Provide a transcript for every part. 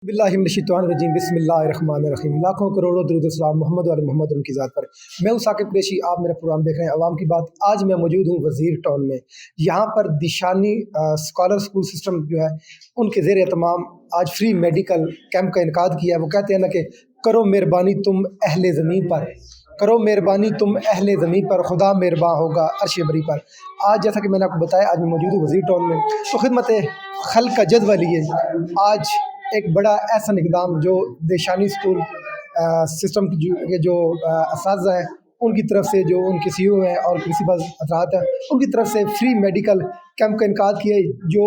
बिल्लाहि मिनश्शैतानिर्रजीम बिस्मिल्लाहिर्रहमानिर्रहीम। लाखों करोड़ों दरूद सलाम मोहम्मद वाले मोहम्मद उनकी ज़ात पर। मैं हूं साकिब कुरैशी, आप मेरा प्रोग्राम देख रहे हैं अवाम की बात। आज मैं मौजूद हूं वज़ीर टाउन में। यहाँ पर दिशानी स्कॉलर स्कूल सिस्टम जो है उनके ज़ेर एहतमाम आज फ्री मेडिकल कैंप का इनकाद किया है। वो कहते हैं ना कि करो मेहरबानी तुम अहले ज़मीन पर, करो मेहरबानी तुम अहले ज़मीन पर, खुदा मेहरबान होगा अर्श बरी पर। आज जैसा कि मैंने आपको बताया, आज मैं मौजूद हूँ वज़ीर टाउन में। तो खिदमत खल्क़ का जज्बा लिए आज एक बड़ा ऐसा इक़दाम जो देशानी स्कूल सिस्टम के जो असातिज़ा हैं उनकी तरफ से, जो उनके CEO हैं और प्रिंसिपल हज़रात हैं, उनकी तरफ से फ्री मेडिकल कैंप का इनकाद किया जो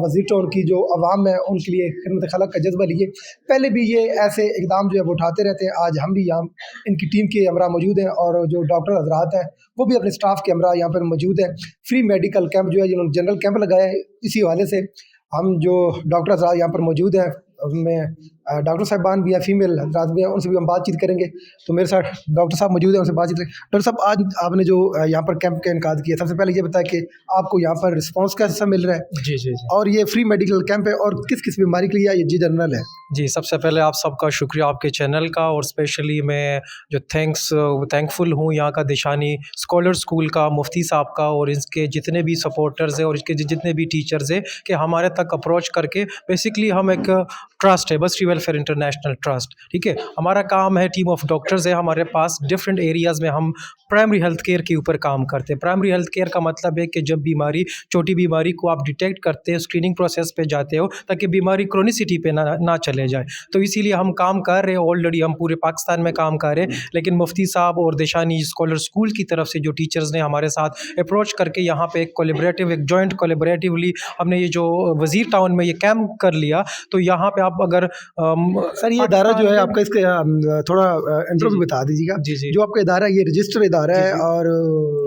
वज़ीर टाउन की जो अवाम है उनके लिए खिदमत खल्क़ का जज्बा लिए। पहले भी ये ऐसे इक़दाम जो है वो उठाते रहते हैं। आज हम भी यहाँ इनकी टीम के हमरा मौजूद हैं और जो डॉक्टर हज़रात हैं वो भी अपने स्टाफ के हमरा यहाँ पर मौजूद हैं। फ्री मेडिकल कैंप जो है जिन्होंने जनरल कैंप लगाया है, इसी हवाले से हम जो डॉक्टर हज़रात यहाँ पर मौजूद हैं, उनमें डॉक्टर साहबान भी हैं, फीमेल हज़रात भी हैं, उनसे भी हम बातचीत करेंगे। तो मेरे साथ डॉक्टर साहब मौजूद हैं, उनसे बातचीत करेंगे। डॉक्टर साहब, आज आपने जो यहाँ पर कैंप का इनकाद किया, सबसे पहले ये बताया कि आपको यहाँ पर रिस्पांस कैसा मिल रहा है? जी, और ये फ्री मेडिकल कैंप है और किस किस बीमारी के लिए ये जी जनरल है? जी, सबसे पहले आप सबका शुक्रिया आपके चैनल का, और स्पेशली मैं जो थैंकफुल हूँ यहाँ का दिशानी स्कॉलर स्कूल का, मुफ्ती साहब का और इसके जितने भी सपोर्टर्स हैं और इसके जितने भी टीचर्स हैं कि हमारे तक अप्रोच करके। बेसिकली हम एक ट्रस्ट है, बसरी वेलफेयर इंटरनेशनल ट्रस्ट, ठीक है। हमारा काम है, टीम ऑफ डॉक्टर्स है हमारे पास। डिफरेंट एरियाज़ में हम प्राइमरी हेल्थ केयर के ऊपर काम करते हैं। प्राइमरी हेल्थ केयर का मतलब है कि जब बीमारी, छोटी बीमारी को आप डिटेक्ट करते हैं, स्क्रीनिंग प्रोसेस पे जाते हो ताकि बीमारी क्रोनिसिटी पे ना चले जाए। तो इसीलिए हम काम कर रहे हैं। ऑलरेडी हम पूरे पाकिस्तान में काम कर रहे हैं, लेकिन मुफ्ती साहब और दिशानी स्कॉलर स्कूल की तरफ से जो टीचर्स ने हमारे साथ अप्रोच करके यहाँ पे एक जॉइंट कोलेबरेटिवली हमने ये जो वज़ीर टाउन में ये कैंप कर लिया। तो यहाँ पे आप अगर सर ये इदारा जो है आपका, इसके थोड़ा इंट्रो भी बता दीजिएगा। जी। जो आपका इदारा है ये रजिस्टर इदारा है और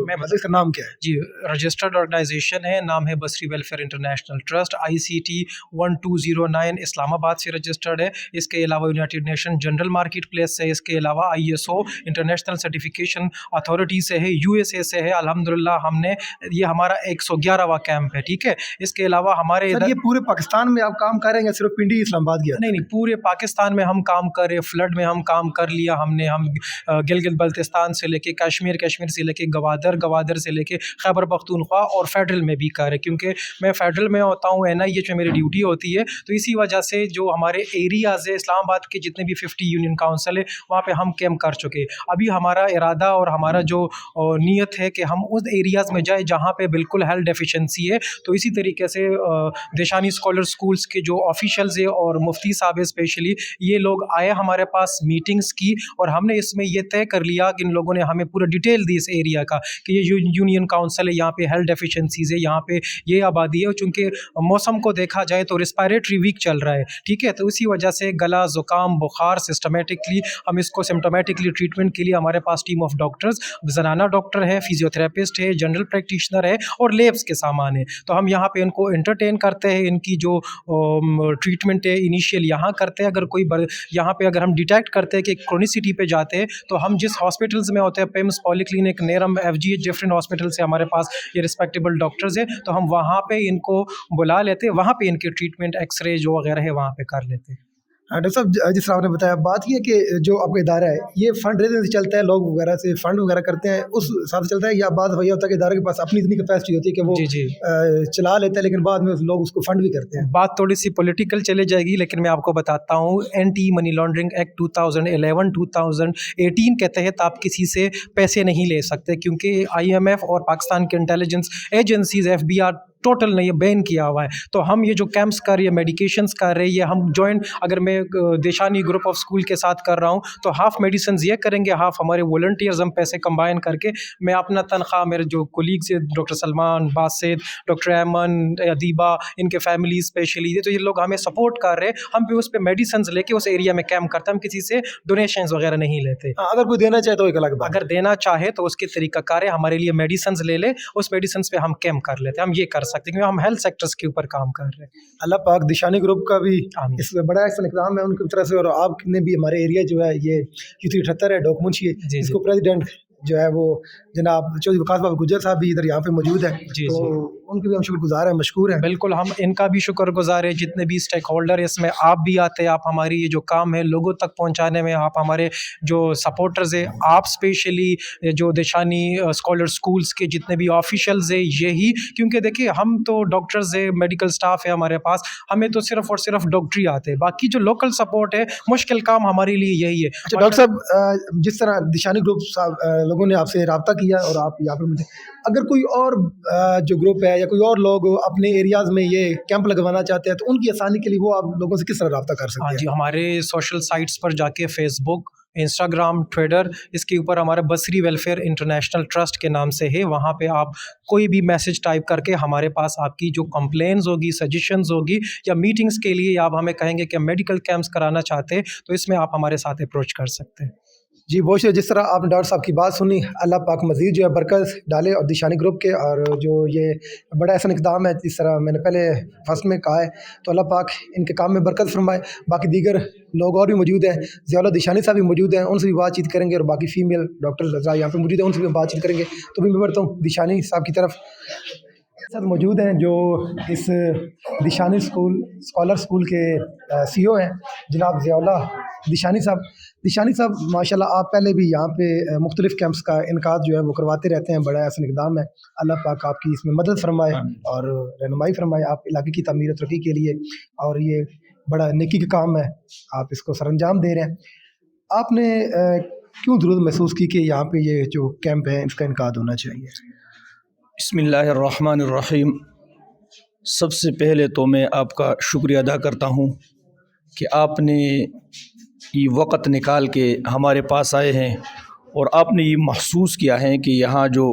मतलब इसका नाम क्या है? जी, रजिस्टर्ड ऑर्गेनाइजेशन है, नाम है Basri welfare international trust, ICT 1209 Islamabad से रजिस्टर्ड है। इसके अलावा united nation general market place से, इसके अलावा ISO इंटरनेशनल सर्टिफिकेशन अथॉरिटी से है, USA से है। अल्हम्दुलिल्लाह हमने ये हमारा 111वां कैंप है, ठीक है। इसके अलावा हमारे इधर ये पूरे पाकिस्तान में आप काम कर रहे हैं, सिर्फ पिंडी इस्लामाबाद गया? नहीं, पूरे पाकिस्तान में हम काम कर रहे हैं। फ्लड में हम काम कर लिया हमने। हम गिलगित बल्तिस्तान से लेके कश्मीर से लेके गवादर से लेके खैबर पख्तूनख्वा और फेडरल में भी कर रहे, क्योंकि मैं फेडरल में होता हूँ, NIH में मेरी ड्यूटी होती है। तो इसी वजह से जो हमारे एरियाज़ है इस्लामाबाद के जितने भी 50 यूनियन काउंसिल है वहाँ पे हम कैंप कर चुके। अभी हमारा इरादा और हमारा जो नीयत है कि हम उस एरियाज़ में जाए जहाँ पे बिल्कुल हेल्थ डेफिशिएंसी है। तो इसी तरीके से दिशानी स्कॉलर स्कूल्स के जो ऑफिशियल्स है और मुफ्ती साहब है स्पेशली, ये लोग आए हमारे पास, मीटिंग्स की, और हमने इसमें ये तय कर लिया कि इन लोगों ने हमें पूरा डिटेल दी इस एरिया का कि ये यूनियन काउंसिल है, यहाँ पे हेल्थ डेफिशिएंसीज है, यहाँ पे ये आबादी है। चूँकि मौसम को देखा जाए तो रिस्पायरेटरी वीक चल रहा है, ठीक है। तो इसी वजह से गला, ज़ुकाम, बुखार, सिस्टमेटिकली हम इसको सिम्टोमेटिकली ट्रीटमेंट के लिए हमारे पास टीम ऑफ डॉक्टर्स, ज़नाना डॉक्टर है, फिजियोथेरेपिस्ट है, जनरल प्रैक्टिशनर है और लेब्स के सामान है। तो हम यहाँ पे इनको एंटरटेन करते हैं, इनकी जो ट्रीटमेंट है इनिशियल यहाँ करते हैं। अगर कोई यहाँ पे अगर हम डिटेक्ट करते हैं कि क्रोनिसिटी पे जाते हैं तो हम जिस हॉस्पिटल्स में होते हैं, PIMS, polyclinic, NIRM, FGH, different hospital से हमारे पास ये रिस्पेक्टेबल डॉक्टर्स हैं, तो हम वहाँ पे इनको बुला लेते हैं, वहाँ पे इनके ट्रीटमेंट, एक्सरे जो वगैरह है वहाँ पे कर लेते हैं। डॉक्टर साहब, जिस तरह आपने बताया, बात ये कि जो आपका इदारा है ये फंड रेजिंग से चलता है, लोग वगैरह से फंड वगैरह करते हैं, उस हिसाब से चलता है, या बात वही होता है कि इदारे के पास अपनी इतनी कैपेसिटी होती है कि वो जी। चला लेते हैं, लेकिन बाद में लोग उसको फंड भी करते हैं? बात थोड़ी सी पॉलिटिकल चले जाएगी, लेकिन मैं आपको बताता हूँ। एंटी मनी लॉन्ड्रिंग एक्ट 2011-2018 के तहत आप किसी से पैसे नहीं ले सकते, क्योंकि IMF और पाकिस्तान के इंटेलिजेंस एजेंसीज FBI टोटल ने ये बैन किया हुआ है। तो हम ये जो कैंप्स कर रही है, मेडिकेशंस कर रहे हैं, ये हम जॉइंट, अगर मैं देशानी ग्रुप ऑफ स्कूल के साथ कर रहा हूँ तो हाफ मेडिसिन ये करेंगे, हाफ हमारे वॉलंटियर्स हम पैसे कंबाइन करके, मैं अपना तनख्वाह, मेरे जो कोलीग्स है, डॉक्टर सलमान, बासित, डॉक्टर अमन, अदीबा, इनके फैमिली स्पेशली, तो ये लोग हमें सपोर्ट कर रहे हैं। हम भी उस पर मेडिसिन लेके उस एरिया में कैंप करते हैं, हम किसी से डोनेशन वगैरह नहीं लेते। अगर कोई देना चाहे तो एक अलग बात, अगर देना चाहे तो उसके तरीकाकार है, हमारे लिए मेडिसिन ले ले, उस मेडिसिन पे हम कैंप कर लेते हैं। हम ये कर सकते हैं क्योंकि हम हेल्थ सेक्टर्स के ऊपर काम कर रहे हैं। अल्लाह पाक दिशानी ग्रुप का भी इसमें बड़ा ऐसा इकदाम है उनकी तरफ से, और आपने भी हमारे एरिया जो है ये U378 है, डॉक्यूमेंट्स है, इसको प्रेसिडेंट जो है वो जनाब चौधरी वकास बाबा गुज्जर साहब भी इधर यहाँ पे मौजूद है। तो उनके भी हम शुक्रगुजार हैं, मशकूर हैं। बिल्कुल, हम इनका भी शुक्रगुजार हैं, जितने भी स्टेक होल्डर हैं इसमें आप भी आते हैं, आप हमारी ये जो काम है लोगों तक पहुंचाने में, आप हमारे जो सपोर्टर्स हैं, आप स्पेशली जो दिशानी स्कॉलर स्कूल्स के जितने भी ऑफिशियल्स हैं, यही, क्योंकि देखिए हम तो डॉक्टर्स हैं, मेडिकल स्टाफ है हमारे पास, हमें तो सिर्फ और सिर्फ डॉक्टरी आते हैं, बाकी जो लोकल सपोर्ट है मुश्किल काम हमारे लिए यही है। अच्छा डॉक्टर साहब, जिस तरह दिशानी ग्रुप लोगों ने आपसे रब्ता किया और आप यहाँ पर मुझे, अगर कोई और जो ग्रुप है या कोई और लोग अपने एरियाज़ में ये कैंप लगवाना चाहते हैं तो उनकी आसानी के लिए वो आप लोगों से किस तरह रब्ता कर सकते हाँ हैं? जी, हमारे सोशल साइट्स पर जाके फेसबुक, इंस्टाग्राम, ट्विटर, इसके ऊपर हमारा बसरी वेलफेयर इंटरनेशनल ट्रस्ट के नाम से है, वहाँ पे आप कोई भी मैसेज टाइप करके हमारे पास आपकी जो कंप्लेंट्स होगी, सजेशंस होगी, या मीटिंग्स के लिए आप हमें कहेंगे कि मेडिकल कैंप्स कराना चाहते हैं, तो इसमें आप हमारे साथ अप्रोच कर सकते हैं। जी बहुत शुक्रिया। जिस तरह आपने डॉक्टर साहब की बात सुनी, अल्लाह पाक मज़ीद जो है बरकत डाले और दिशानी ग्रुप के, और जो ये बड़ा ऐसा इक़दाम है जिस तरह मैंने पहले फर्स्ट में कहा है, तो अल्लाह पाक इनके काम में बरकत फरमाए। बाकी दीगर लोग और भी मौजूद हैं, ज़ियाउल्ला दिशानी साहब भी मौजूद हैं, उनसे भी बातचीत करेंगे, और बाकी फ़ीमेल डॉक्टर रज़ा यहाँ पे मौजूद है, उनसे भी बातचीत करेंगे। तो मैं बढ़ता हूँ दिशानी साहब की तरफ। साथ मौजूद हैं जो इस दिशानी स्कॉलर स्कूल के CEO हैं, जनाब ज़ियाउल्ला दिशानी साहब। दिशानी साहब माशाल्लाह आप पहले भी यहाँ पे मुख्तलिफ़ कैंप्स का इनकाद जो है वो करवाते रहते हैं, बड़ा ऐसा इक़दाम है। अल्लाह पाक आपकी इसमें मदद फरमाए और रहनुमाई फरमाए आप इलाके की तमीर तरक्की के लिए, और ये बड़ा नेकी का काम है, आप इसको सरअंजाम दे रहे हैं। आपने क्यों ज़रूरत महसूस की कि यहाँ पे ये जो कैंप है इसका इनकाद होना चाहिए? बिस्मिल्लाहिर्रहमानिर्रहीम। सबसे पहले तो मैं आपका शुक्रिया अदा करता हूँ कि आपने ये वक़्त निकाल के हमारे पास आए हैं और आपने ये महसूस किया है कि यहाँ जो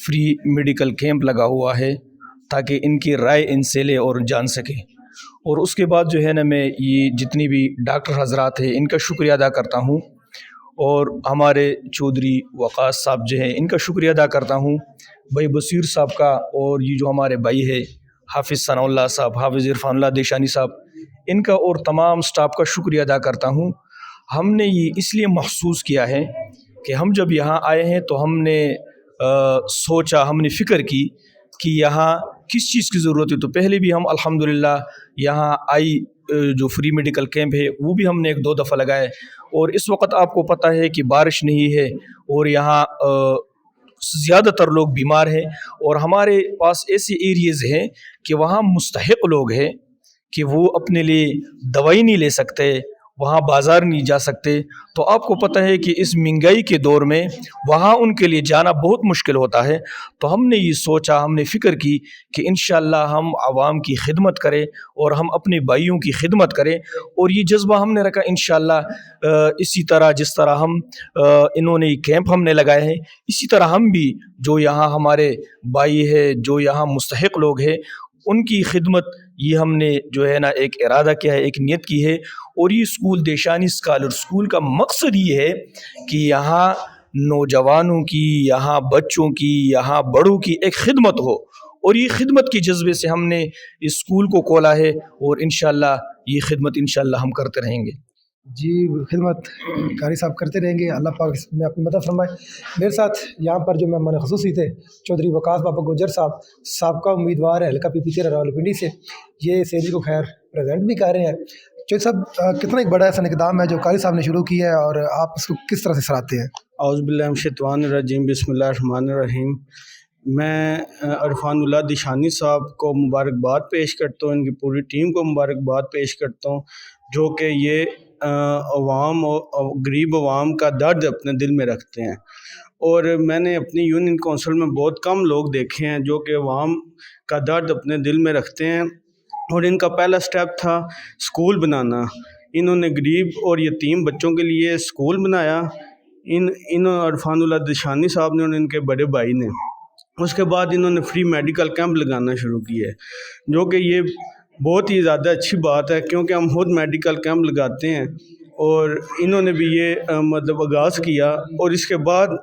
फ्री मेडिकल कैंप लगा हुआ है, ताकि इनकी राय इनसे ले और जान सके। और उसके बाद जो है ना, मैं ये जितनी भी डॉक्टर हजरात हैं इनका शुक्रिया अदा करता हूँ, और हमारे चौधरी वक़ास साहब जो हैं इनका शुक्रिया अदा करता हूँ, भाई बसीर साहब का, और ये जो हमारे भाई है हाफिज़ सनाउल्लाह साहब, हाफिज़ इरफानुल्लाह दिशानी साहब, इनका और तमाम स्टाफ का शुक्रिया अदा करता हूँ। हमने ये इसलिए महसूस किया है कि हम जब यहाँ आए हैं तो हमने सोचा, हमने फ़िक्र की कि यहाँ किस चीज़ की ज़रूरत है। तो पहले भी हम अल्हम्दुलिल्लाह यहाँ जो फ्री मेडिकल कैंप है वो भी हमने 1-2 दफ़ा लगाए, और इस वक्त आपको पता है कि बारिश नहीं है और यहाँ ज़्यादातर लोग बीमार हैं, और हमारे पास ऐसे एरियाज़ हैं कि वहाँ मुस्तहिक लोग हैं कि वो अपने लिए दवाई नहीं ले सकते, वहाँ बाज़ार नहीं जा सकते। तो आपको पता है कि इस महंगाई के दौर में वहाँ उनके लिए जाना बहुत मुश्किल होता है। तो हमने ये सोचा, हमने फ़िक्र की कि इंशाअल्लाह हम आवाम की खिदमत करें और हम अपने भाइयों की खिदमत करें, और ये जज्बा हमने रखा इंशाअल्लाह। इसी तरह जिस तरह हम इन्होंने कैंप हमने लगाए हैं, इसी तरह हम भी जो यहाँ हमारे भाई है, जो यहाँ मुस्तहिक लोग हैं, उनकी खिदमत ये हमने जो है ना एक इरादा किया है, एक नियत की है। और ये स्कूल दिशानी स्कॉलर स्कूल का मकसद ये है कि यहाँ नौजवानों की, यहाँ बच्चों की, यहाँ बड़ों की एक खिदमत हो, और ये खिदमत के जज्बे से हमने इस स्कूल को खोला है, और इंशाअल्लाह ये खिदमत इंशाअल्लाह हम करते रहेंगे। जी खिदमत कारी साहब करते रहेंगे, अल्लाह पाक इसमें अपनी मदद फरमाए। मेरे साथ यहाँ पर जो मेहमान ख़ुसूसी थे चौधरी वकास बाबा गुजर साहब, साबका उम्मीदवार है हल्का PPC रावलपिंडी से, ये सेजी को खैर प्रेजेंट भी कर रहे हैं। चौधरी साहब, कितना एक बड़ा ऐसा इक़दाम है जो कारी साहब ने शुरू किया है, और आप इसको किस तरह से सराहते हैं? औज़ुबिल्लाहि मिनश्शैतानिर्रजीम, बिस्मिल्लाहिर्रहमानिर्रहीम। मैं इरफानुल्लाह दिशानी साहब को मुबारकबाद पेश करता हूँ, इनकी पूरी टीम को मुबारकबाद पेश करता हूँ, जो कि ये अवाम और गरीब अवाम का दर्द अपने दिल में रखते हैं। और मैंने अपनी यूनियन कौंसिल में बहुत कम लोग देखे हैं जो कि अवाम का दर्द अपने दिल में रखते हैं, और इनका पहला स्टेप था स्कूल बनाना। इन्होंने गरीब और यतीम बच्चों के लिए स्कूल बनाया, इन इरफानुल्लाह दिशानी साहब ने और इनके बड़े भाई ने। उसके बाद इन्होंने फ्री मेडिकल कैंप लगाना शुरू किए, जो कि ये बहुत ही ज़्यादा अच्छी बात है, क्योंकि हम खुद मेडिकल कैंप लगाते हैं, और इन्होंने भी ये मतलब आगाज़ किया। और इसके बाद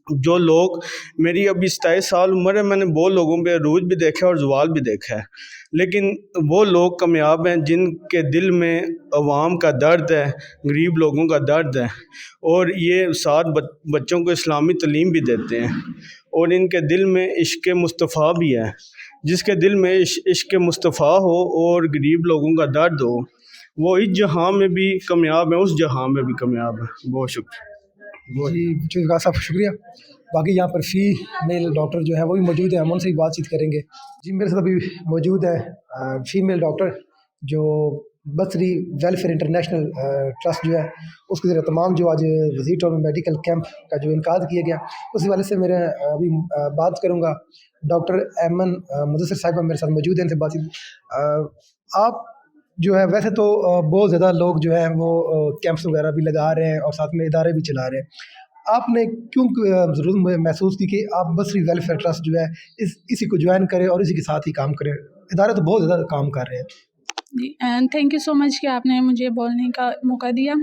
जो लोग, मेरी अभी 27 साल उम्र है, मैंने बहुत लोगों पे अरूज भी देखा और ज़वाल भी देखा है, लेकिन वो लोग कामयाब हैं जिनके दिल में अवाम का दर्द है, गरीब लोगों का दर्द है, और ये साथ बच्चों को इस्लामी तालीम भी देते हैं। اور ان کے دل میں عشق مصطفیٰ بھی ہے. جس کے دل میں عشق مصطفیٰ ہو اور غریب لوگوں کا درد ہو وہ اس جہاں میں بھی کامیاب ہے، اس جہاں میں بھی کامیاب ہے. بہت شکریہ. جی وکاس صاحب شکریہ. باقی یہاں پر فی میل ڈاکٹر جو ہے وہ بھی موجود ہیں، ہم ان سے بھی بات چیت کریں گے. جی میرے ساتھ ابھی موجود ہے فیمیل ڈاکٹر جو بصری ویلفیئر انٹرنیشنل ٹرسٹ جو ہے اس کے ذریعے تمام جو آج وزیر ٹاؤن میں میڈیکل کیمپ کا جو انعقاد کیا گیا اس حوالے سے میرے ابھی بات کروں گا. ڈاکٹر ایمن مدثر صاحبہ میرے ساتھ موجود ہیں، ان سے بات چیت. آپ جو ہے ویسے تو بہت زیادہ لوگ جو ہیں وہ کیمپس وغیرہ بھی لگا رہے ہیں اور ساتھ میں ادارے بھی چلا رہے ہیں. آپ نے کیوں ضرورت محسوس کی کہ آپ بصری ویلفیئر ٹرسٹ جو ہے اسی کو جوائن کریں اور اسی کے ساتھ ہی کام کریں؟ ادارے تو بہت زیادہ کام کر رہے ہیں. جی تھینک یو سو مچ کہ آپ نے مجھے بولنے کا موقع دیا.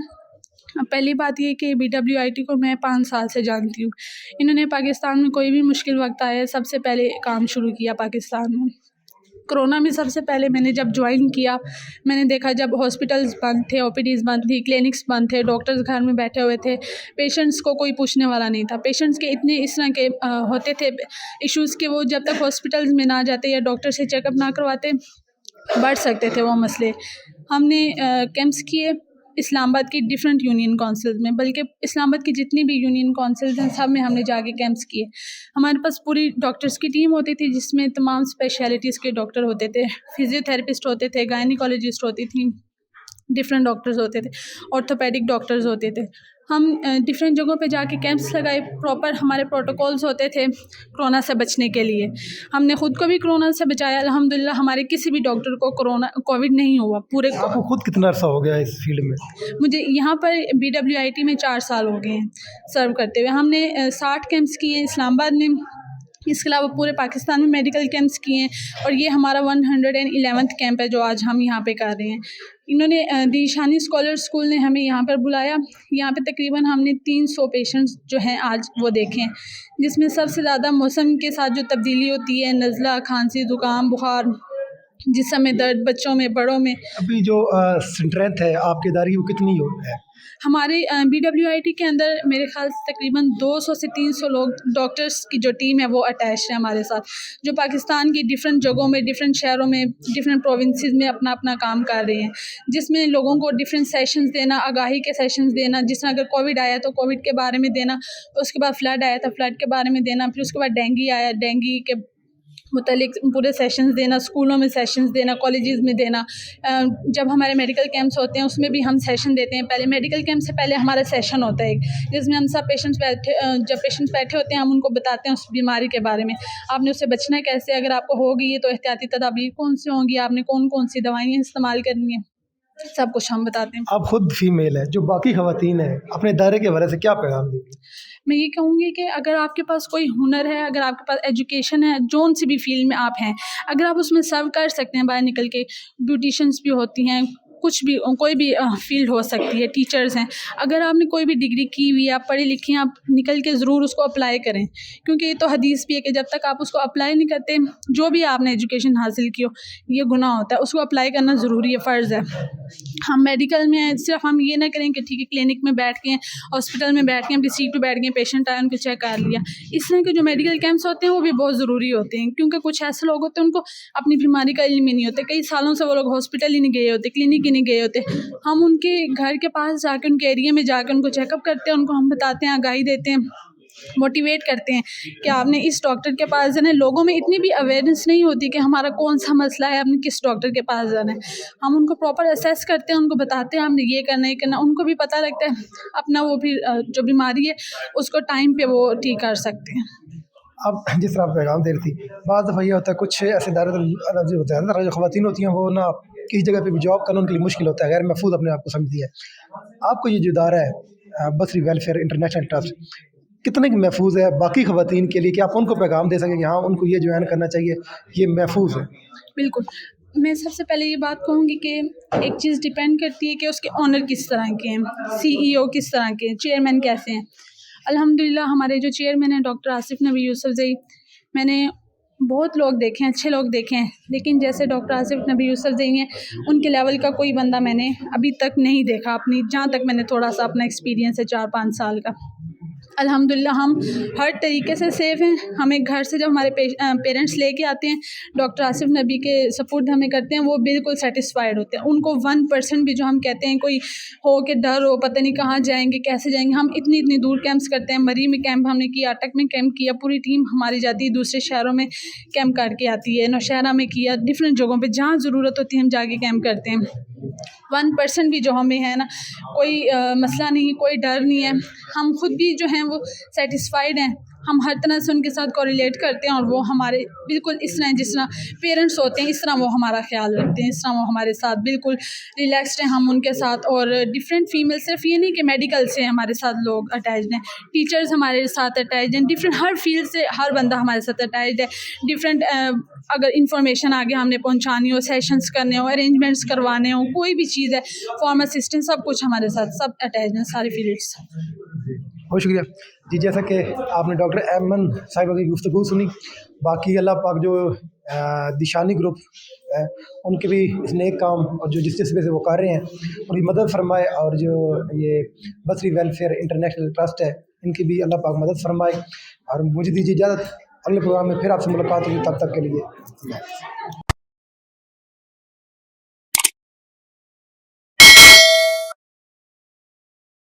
پہلی بات یہ کہ BWIT کو میں 5 سال سے جانتی ہوں. انہوں نے پاکستان میں کوئی بھی مشکل وقت آیا سب سے پہلے کام شروع کیا پاکستان میں. کرونا میں سب سے پہلے میں نے جب جوائن کیا میں نے دیکھا جب ہاسپٹلز بند تھے، OPDs بند تھی، کلینکس بند تھے، ڈاکٹرز گھر میں بیٹھے ہوئے تھے، پیشنٹس کو کوئی پوچھنے والا نہیں تھا. پیشنٹس کے اتنے اس طرح کے ہوتے تھے ایشوز کہ وہ جب تک ہاسپٹلز میں نہ جاتے یا ڈاکٹر سے چیک اپ نہ کرواتے بڑھ سکتے تھے وہ مسئلے. ہم نے کیمپس کیے اسلام آباد کی ڈفرینٹ یونین کونسلز میں، بلکہ اسلام آباد کی جتنی بھی یونین کونسلز ہیں سب میں ہم نے جا کے کیمپس کیے. ہمارے پاس پوری ڈاکٹرز کی ٹیم ہوتی تھی جس میں تمام اسپیشلٹیز کے ڈاکٹر ہوتے تھے، فزیو تھراپسٹ ہوتے تھے، گائنیکالوجسٹ ہوتی تھیں، ڈفرینٹ ڈاکٹرز ہوتے تھے، آرتھوپیڈک ڈاکٹرز ہوتے تھے. ہم ڈفرینٹ جگہوں پہ جا کے کیمپس لگائے. پراپر ہمارے پروٹوکولز ہوتے تھے کرونا سے بچنے کے لیے. ہم نے خود کو بھی کرونا سے بچایا الحمدللہ. ہمارے کسی بھی ڈاکٹر کو کووڈ نہیں ہوا. پورے آپ کو خود کتنا عرصہ ہو گیا اس فیلڈ میں؟ مجھے یہاں پر BWIT میں 4 سال ہو گئے ہیں سرو کرتے ہوئے. ہم نے 60 کیمپس کیے ہیں اسلام آباد میں، اس کے علاوہ پورے پاکستان میں میڈیکل کیمپس کیے ہیں، اور یہ ہمارا 111th کیمپ ہے جو آج ہم یہاں پہ کر رہے ہیں. انہوں نے دیشانی اسکالر اسکول نے ہمیں یہاں پر بلایا. یہاں پہ تقریباً ہم نے 300 پیشنٹس جو ہیں آج وہ دیکھے ہیں، جس میں سب سے زیادہ موسم کے ساتھ جو تبدیلی ہوتی ہے، نزلہ، کھانسی، زکام، بخار، جسم میں درد، بچوں میں، بڑوں میں. ابھی جو اسٹرینتھ ہے آپ کے ادارے کی وہ کتنی ہے؟ ہمارے BWIT کے اندر میرے خیال سے تقریباً 200 سے 300 لوگ ڈاکٹرس کی جو ٹیم ہے وہ اٹیچ ہے ہمارے ساتھ، جو پاکستان کی ڈفرینٹ جگہوں میں، ڈفرینٹ شہروں میں، ڈفرینٹ پروونسز میں اپنا اپنا کام کر رہے ہیں، جس میں لوگوں کو ڈفرینٹ سیشنز دینا، آگاہی کے سیشنز دینا. جس طرح اگر کووڈ آیا تو کووڈ کے بارے میں دینا، اس کے بعد فلڈ آیا تو فلڈ کے بارے میں دینا، پھر اس کے بعد ڈینگی آیا، ڈینگی کے متعلق پورے سیشنز دینا، اسکولوں میں سیشنز دینا، کالجز میں دینا. جب ہمارے میڈیکل کیمپس ہوتے ہیں اس میں بھی ہم سیشن دیتے ہیں. پہلے میڈیکل کیمپ سے پہلے ہمارا سیشن ہوتا ہے جس میں ہم سب جب پیشنٹس بیٹھے ہوتے ہیں ہم ان کو بتاتے ہیں اس بیماری کے بارے میں، آپ نے اس سے بچنا ہے کیسے، اگر آپ کو ہوگی تو احتیاطی تدابیر کون سی ہوں گی، آپ نے کون کون سی دوائیں استعمال کرنی ہیں، سب کچھ ہم بتاتے ہیں. آپ خود فیمیل ہیں، جو باقی خواتین ہیں اپنے دائرے کے حوالے سے کیا پیغام دیں گے؟ میں یہ کہوں گی کہ اگر آپ کے پاس کوئی ہنر ہے، اگر آپ کے پاس ایجوکیشن ہے، جون سی بھی فیلڈ میں آپ ہیں، اگر آپ اس میں سرو کر سکتے ہیں باہر نکل کے، بیوٹیشنس بھی ہوتی ہیں، کچھ بھی کوئی بھی فیلڈ ہو سکتی ہے، ٹیچرز ہیں، اگر آپ نے کوئی بھی ڈگری کی ہوئی ہے، آپ پڑھے لکھے ہیں، آپ نکل کے ضرور اس کو اپلائی کریں. کیونکہ یہ تو حدیث بھی ہے کہ جب تک آپ اس کو اپلائی نہیں کرتے، جو بھی آپ نے ایجوکیشن حاصل کی ہو یہ گناہ ہوتا ہے. اس کو اپلائی کرنا ضروری ہے، فرض ہے. ہم میڈیکل میں صرف ہم یہ نہ کریں کہ ٹھیک ہے کلینک میں بیٹھ کے، ہاسپٹل میں بیٹھ کے، ہم سیٹ پہ بیٹھ گئے، پیشنٹ آئے ان کو چیک کر لیا. اس طرح کے جو میڈیکل کیمپس ہوتے ہیں وہ بھی بہت ضروری ہوتے ہیں، کیونکہ کچھ ایسے لوگ ہوتے ہیں ان کو اپنی بیماری کا علم ہی نہیں ہوتا. کئی سالوں سے وہ لوگ ہاسپٹل ہی نہیں گئے ہوتے، کلینک ہی نہیں گئے ہوتے. ہم ان کے گھر کے پاس جا کے، ان کے ایریا میں جا کے ان کو چیک اپ کرتے ہیں، ان کو ہم بتاتے ہیں، آگاہی دیتے ہیں، موٹیویٹ کرتے ہیں کہ آپ نے اس ڈاکٹر کے پاس جانا ہے. لوگوں میں اتنی بھی اویئرنیس نہیں ہوتی کہ ہمارا کون سا مسئلہ ہے، آپ نے کس ڈاکٹر کے پاس جانا ہے. ہم ان کو پراپر اسیس کرتے ہیں، ان کو بتاتے ہیں ہم نے یہ کرنا ہے کرنا. ان کو بھی پتہ لگتا ہے اپنا وہ بھی جو بیماری ہے اس کو ٹائم پہ وہ ٹھیک کر سکتے ہیں. اب جس طرح پیغام دے رہی تھی، بعض دفعہ یہ ہوتا ہے کچھ ایسے ادارے ہوتے ہیں جو خواتین ہوتی ہیں وہ نہ کسی جگہ پہ بھی جاب کرنا ان کے لیے مشکل ہوتا ہے، غیر محفوظ اپنے آپ کو سمجھتی ہے. آپ کو یہ جو ادارہ ہے بصری ویلفیئر انٹرنیشنل ٹرسٹ کتنے محفوظ ہے باقی خواتین کے لیے، کہ آپ ان کو پیغام دے سکیں کہ ہاں ان کو یہ جوائن کرنا چاہیے، یہ محفوظ ہے؟ بالکل. میں سب سے پہلے یہ بات کہوں گی کہ ایک چیز ڈیپینڈ کرتی ہے کہ اس کے آنر کس طرح کے ہیں، CEO کس طرح کے ہیں، چیئرمین کیسے ہیں. الحمدللہ ہمارے جو چیئرمین ہیں ڈاکٹر آصف نبی یوسف زئی، میں نے بہت لوگ دیکھے ہیں، اچھے لوگ دیکھے ہیں، لیکن جیسے ڈاکٹر آصف نبی یوسف زئی ہیں ان کے لیول کا کوئی بندہ میں نے ابھی تک نہیں دیکھا، اپنی جہاں تک میں نے تھوڑا سا اپنا ایکسپیرینس ہے 4-5 سال کا. अल्हम्दुलिल्लाह हम हर तरीके से सेफ़ हैं। हमें घर से जब हमारे पेरेंट्स लेके आते हैं, डॉक्टर आसिफ नबी के सपोर्ट हमें करते हैं, वो बिल्कुल सेटिस्फाइड होते हैं। उनको 1% भी जो हम कहते हैं कोई हो कि डर हो, पता नहीं कहाँ जाएंगे, कैसे जाएंगे, हम इतनी इतनी दूर कैंप्स करते हैं। मरी में कैंप हमने किया, अटक में कैंप किया, पूरी टीम हमारी जाती है, दूसरे शहरों में कैंप करके आती है, नौशहरा में किया, डिफरेंट जगहों पर जहाँ ज़रूरत होती है हम जाके कैंप करते हैं। 1% भी जो हमें है ना कोई मसला नहीं, कोई डर नहीं है। हम खुद भी जो हैं वो सेटिस्फाइड हैं। हम हर तरह से उनके साथ कोरिलेट करते हैं और वो हमारे बिल्कुल इस तरह जिस तरह पेरेंट्स होते हैं, इस तरह वो हमारा ख्याल रखते हैं, इस तरह वो हमारे साथ बिल्कुल रिलैक्सड हैं हम उनके साथ। और डिफरेंट फीमेल, सिर्फ ये नहीं कि मेडिकल से हमारे साथ लोग अटैच्ड हैं, टीचर्स हमारे साथ अटैच्ड हैं, डिफरेंट हर फील्ड से हर बंदा हमारे साथ अटैच्ड है। डिफरेंट अगर इंफॉर्मेशन आगे हमने पहुंचानी हो, सेशंस करने हो, अरेंजमेंट्स करवाने हो, कोई भी चीज़ है, फॉर्म असिस्टेंट, सब कुछ हमारे साथ, सब अटैच्ड हैं, सारे फील्ड्स। बहुत शुक्रिया जी। जैसा कि आपने डॉक्टर ऐमन साहिबा की गुफ्तगू सुनी, बाकी अल्लाह पाक जो दिशानी ग्रुप है उनके भी इस नेक काम और जो जिस जज्बे से वो कर रहे हैं उनकी मदद फरमाए, और जो ये बसरी वेलफेयर इंटरनेशनल ट्रस्ट है इनकी भी अल्लाह पाक मदद फरमाए। और मुझे दीजिए इजाज़त, अगले प्रोग्राम में फिर आपसे मुलाकात होगी, तब तक के लिए।